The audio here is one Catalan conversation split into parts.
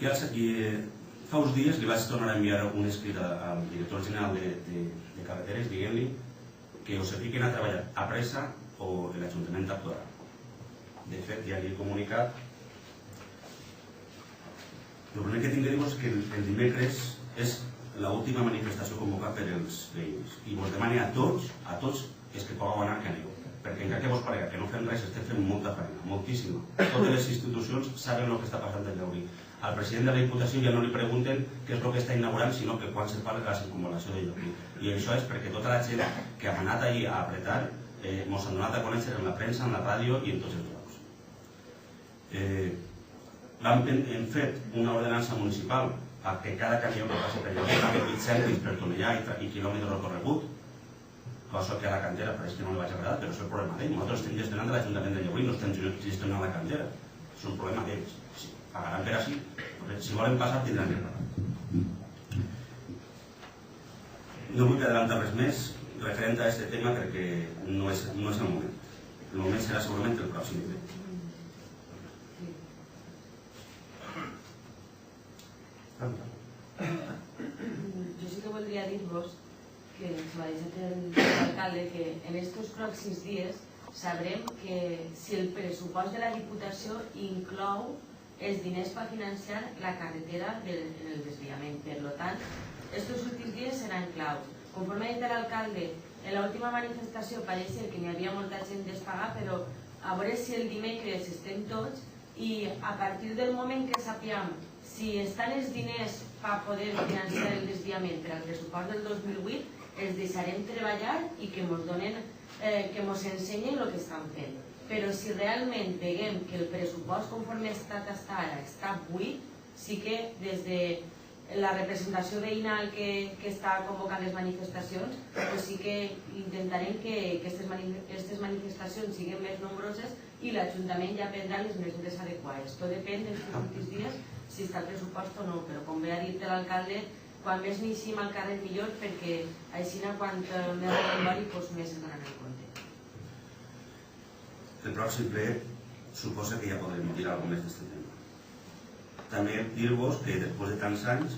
Fa uns dies li vaig tornar a enviar un escrit al director general de carreteres dient-li que o se fiquen a treballar a pressa o l'Ajuntament actuarà. De fet, ja li he comunicat. El primer que tinc que dir és que el dimecres és l'última manifestació convocada per els veïns i vos demane a tots els que pugueu anar que aneu, perquè encara que vos parega que no fem res, estem fent molta feina, moltíssima. Totes les institucions saben el que està passant a Llaurí. Al president de la Diputació ja no li pregunten què és el que està inaugurant, sinó que quan se parla de la circunvalació de Llaurí. I això és perquè tota la gent que ha anat allí a apretar mos han donat a conèixer en la premsa, en la ràdio i en tots els llocs. Hem fet una ordenança municipal perquè cada camió que passi per Llaurí pagui 8 cèntims per tonellar i quilòmetre recorregut, cosa que a la cantera pareix que no li vaig agradar, però és el problema d'ell. Nosaltres estem gestionant de l'Ajuntament de Llaurí, no estem gestionant la cantera. És un problema d'ells. Pagaran per així. Si volen passar, tindran que pagar. No vull adelantar res més referent a aquest tema perquè no és el moment. El moment serà segurament el pròxim nivell. Jo sí que voldria dir-vos que ens va dir l'alcalde que en aquests pròxims dies sabrem que si el pressupost de la Diputació inclou els diners per financiar la carretera en el desviament. Per tant, aquests últims dies seran claus. Conforme ha dit l'alcalde, en l'última manifestació pareix que n'hi havia molta gent despagar, però a veure si el dimecres estem tots i a partir del moment que sapiguem si estan els diners per poder financiar el desviament per al pressupost del 2008, els deixarem treballar i que ens ensenyen el que estan fent. Però si realment veiem que el pressupost conforme està ara està buit, sí que des de la representació veïnal que està convocant les manifestacions, sí que intentarem que aquestes manifestacions siguin més nombroses i l'Ajuntament ja prendrà les mesures adequades. Tot depèn dels últims dies si està el pressupost o no, però com bé ha dit l'alcalde, quan més n'eixim al carrer millor, perquè així quan més recombori més es donaran en compte. El pròxim ple suposa que ja podrem dir alguna més d'aquest tema. També dir-vos que després de tants anys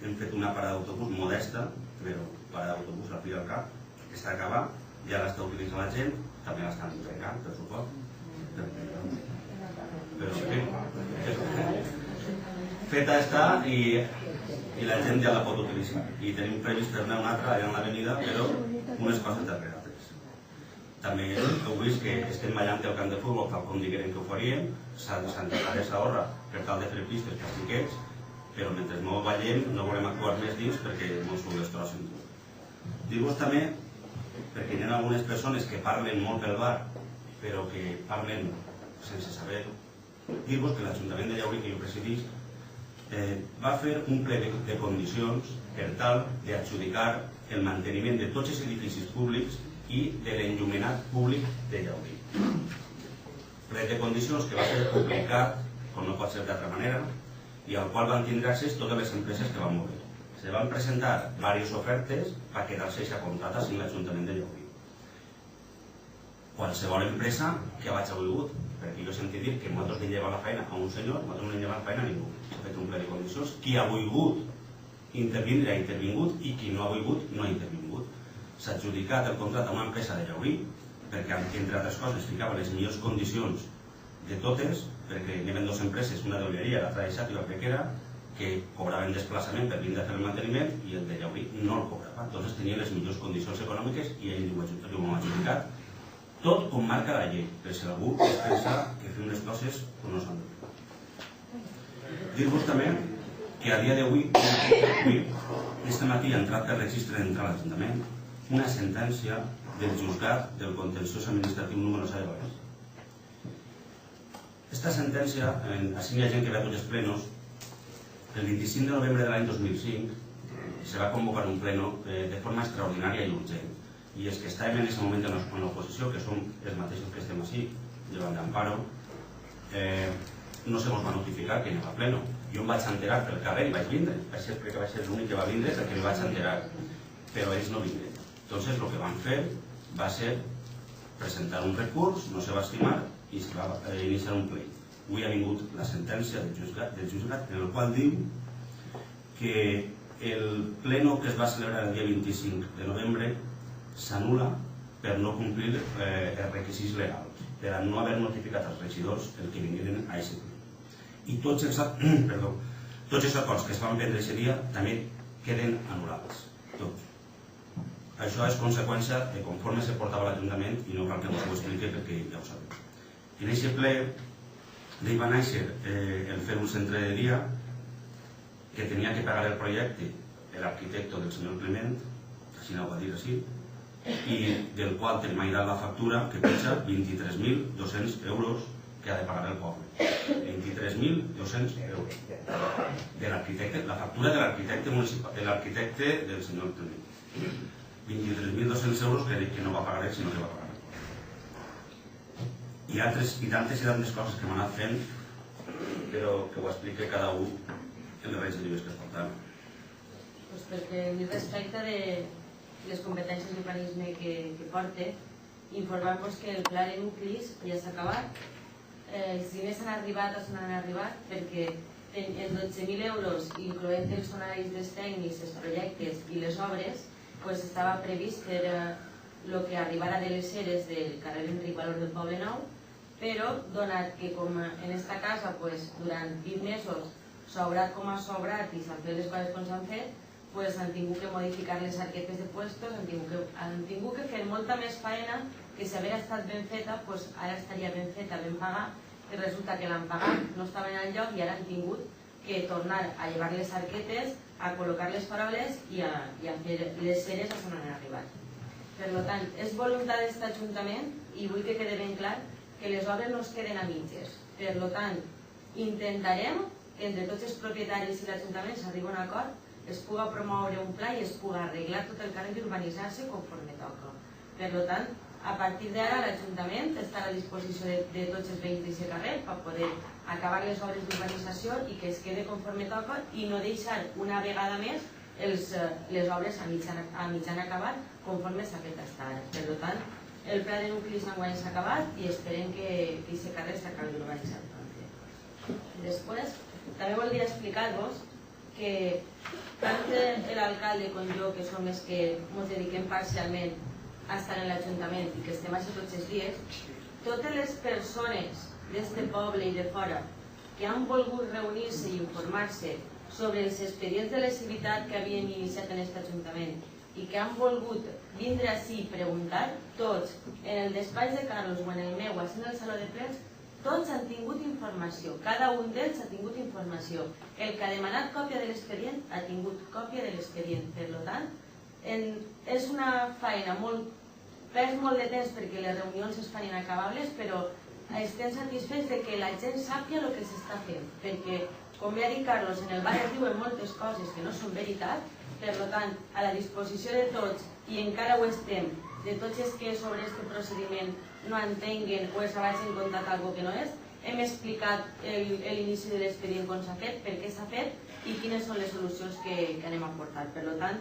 hem fet una parada d'autobús modesta, però parada d'autobús al fi al cap, que està acabat, ja l'està utilitzant la gent, també l'estan entregant, per suport. Però sí que feta està i la gent ja la pot utilitzar. I tenim previst fer-ne una altra allà en l'avenida, però unes coses darrere altres. També heu vist que estem ballant el camp de futbol, tal com digueren que ho faríem, s'ha d'enterrar esa horra per tal de fer pistes per xiquets, però mentre no ballem no volem actuar més dins perquè mos ho destrossen. Dir-vos també, perquè hi ha algunes persones que parlen molt pel bar, però que parlen sense saber-ho, dir-vos que l'Ajuntament de Llaurí, que jo presidís, va fer un ple de condicions per tal d'adjudicar el manteniment de tots els edificis públics i de l'enllumenat públic de Llaurí. Ple de condicions que va ser publicat, com no pot ser d'altra manera, i al qual van tindre accés totes les empreses que van moure. Se van presentar diverses ofertes per quedar-se a contractes en l'Ajuntament de Llaurí. Qualsevol empresa que vaig haver volgut, perquè jo he sentit dir que nosaltres li lleva la feina a un senyor, nosaltres no li lleva la feina a ningú. S'ha fet un ple de condicions. Qui ha volgut intervindre ha intervingut i qui no ha volgut no ha intervingut. S'ha adjudicat el contracte a una empresa de Llaurí perquè, entre altres coses, ficava les millors condicions de totes, perquè hi havia dues empreses, una d'olleria, l'altra de xàtiva, crec que era, que cobraven desplaçament per vindre a fer el manteniment i el de Llaurí no el cobrava. Entonces tenien les millors condicions econòmiques i ell ho ha adjudicat. Tot com marca la llei, per si algú es pensa que fem les coses com no s'han de fer. Dir-vos també que a dia d'avui, aquest matí ha entrat per registre d'entrada a l'Ajuntament una sentència del juzgat del contenciós administratiu número 7 de Valls. Aquesta sentència, així hi ha gent que ve a tots els plenos, el 25 de novembre de l'any 2005 se va convocar un pleno de forma extraordinària i urgent. I els que estàvem en aquest moment en l'oposició, que som els mateixos que estem així, llevant d'Amparo, no se mos va notificar que anem a pleno. Jo em vaig enterar pel carrer i vaig vindre. Vaig ser perquè vaig ser l'únic que va vindre perquè em vaig enterar. Però ells no vindren. Entonces, el que van fer va ser presentar un recurs, no se va estimar i se va iniciar un pleit. avui ha vingut la sentència del jutjat en el qual diu que el pleno que es va celebrar el dia 25 de novembre s'anul·la per no complir els requisits legals, per a no haver notificat als regidors el que vingueren a aquest ple. I tots els acords que es van prendre aquest dia també queden anul·lats. Tots. Això és conseqüència de conforme se portava a l'Ajuntament i no cal que us ho expliqui perquè ja ho sabeu. En aquest ple va néixer el fer un centre de dia que tenia que pagar el projecte l'arquitecte del senyor Clement, així no ho va dir així, i del qual tenim allà la factura que penja 23.200 euros que ha de pagar el poble. 23.200 euros de l'arquitecte, la factura de l'arquitecte municipal, de l'arquitecte del senyor Clement. 23.200 euros que no va pagar ell, sinó que va pagar el poble. Hi ha tantes coses que m'han anat fent, però que ho expliqui cada un en les reis de llibres que es portaven. Pues perquè respecte de les competències d'urbanisme que porta, informar-vos que el pla de nuclis ja s'ha acabat. Els diners han arribat o s'han arribat perquè els 12.000 euros, incloent els honoraris dels tècnics, els projectes i les obres, estava previst per el que arribara de les eres del carrer Enric Valor del Poble Nou, però donat que com en esta casa durant 20 mesos s'ha obrat com ha sobrat i s'han fet les coses com s'han fet, han tingut que modificar les arquetes de puestos, han tingut que fer molta més faena que si hagués estat ben feta, ara estaria ben feta, ben pagat, i resulta que l'han pagat, no estaven al lloc i ara han tingut que tornar a llevar les arquetes, a col·locar les faroles i a fer les ceres on han arribat. Per tant, és voluntat d'aquest Ajuntament i vull que quede ben clar que les obres no es queden a mitges. Per tant, intentarem que entre tots els propietaris i l'Ajuntament s'arribi a un acord, es puga promoure un pla i es puga arreglar tot el carrer i urbanitzar-se conforme toca. Per tant, a partir d'ara l'Ajuntament està a la disposició de tots els veïns d'aquest carrer per poder acabar les obres d'urbanització i que es quede conforme toca i no deixar una vegada més les obres a mitjan acabat conforme s'ha fet fins ara. Per tant, el pla de nuclis enguany s'ha acabat i esperem que aquest carrer s'acabi d'urbanitzar. Després, també voldria explicar-vos que tant l'alcalde com jo, que som els que ens dediquem parcialment a estar en l'Ajuntament i que estem així tots els dies, totes les persones d'este poble i de fora que han volgut reunir-se i informar-se sobre els expedients de lesivitat que havien iniciat en aquest Ajuntament i que han volgut vindre ací i preguntar, tots, en el despatx de Carlos o en el meu, en el saló de plens, tots han tingut informació, cada un d'ells ha tingut informació. El que ha demanat còpia de l'expedient ha tingut còpia de l'expedient. Per tant, és una feina perd molt de temps perquè les reunions es fan inacabables, però estem satisfets de que la gent sàpia el que s'està fent, perquè, com bé ha dit Carlos, en el barri es diuen moltes coses que no són veritat, per tant, a la disposició de tots, i encara ho estem, de tots els que sobre aquest procediment no entenguen o es vagin contat alguna que no és, hem explicat l'inici de l'expedient com s'ha fet, per què s'ha fet i quines són les solucions que anem a portar. Per tant,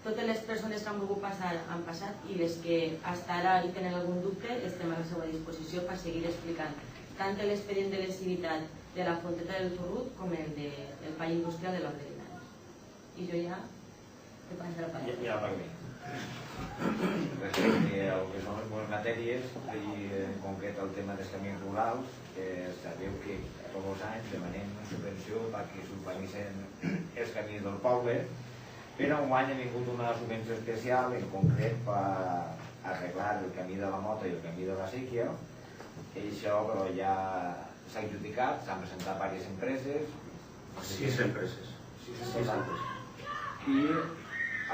totes les persones que han volgut passar han passat i les que fins ara hi tenen algun dubte estem a la seva disposició per seguir explicant tant l'expedient de lesivitat de la Fonteta del Torrut com el del Pall Industrial de l'Ordre Linares. I jo ja he passat la paraula. Ja per mi. Respecte al que són les meves matèries i en concret el tema dels camins rurals, sabeu que tots els anys demanem una subvenció perquè s'urbanitzen els camins del poble, però enguany ha vingut una subvenció especial en concret per arreglar el camí de la Mota i el camí de la Sèquia, i això però ja s'ha adjudicat, s'han presentat diverses empreses. 6 empreses. I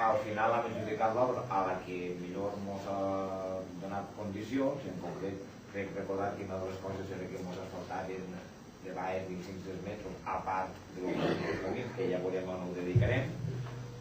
al final hem adjudicat l'obra a la que millor ens ha donat condicions. En concret, crec recordar que una de les coses era que ens asfaltaven de baix 25 metres, a part dels camins, que ja veurem on ho dedicarem.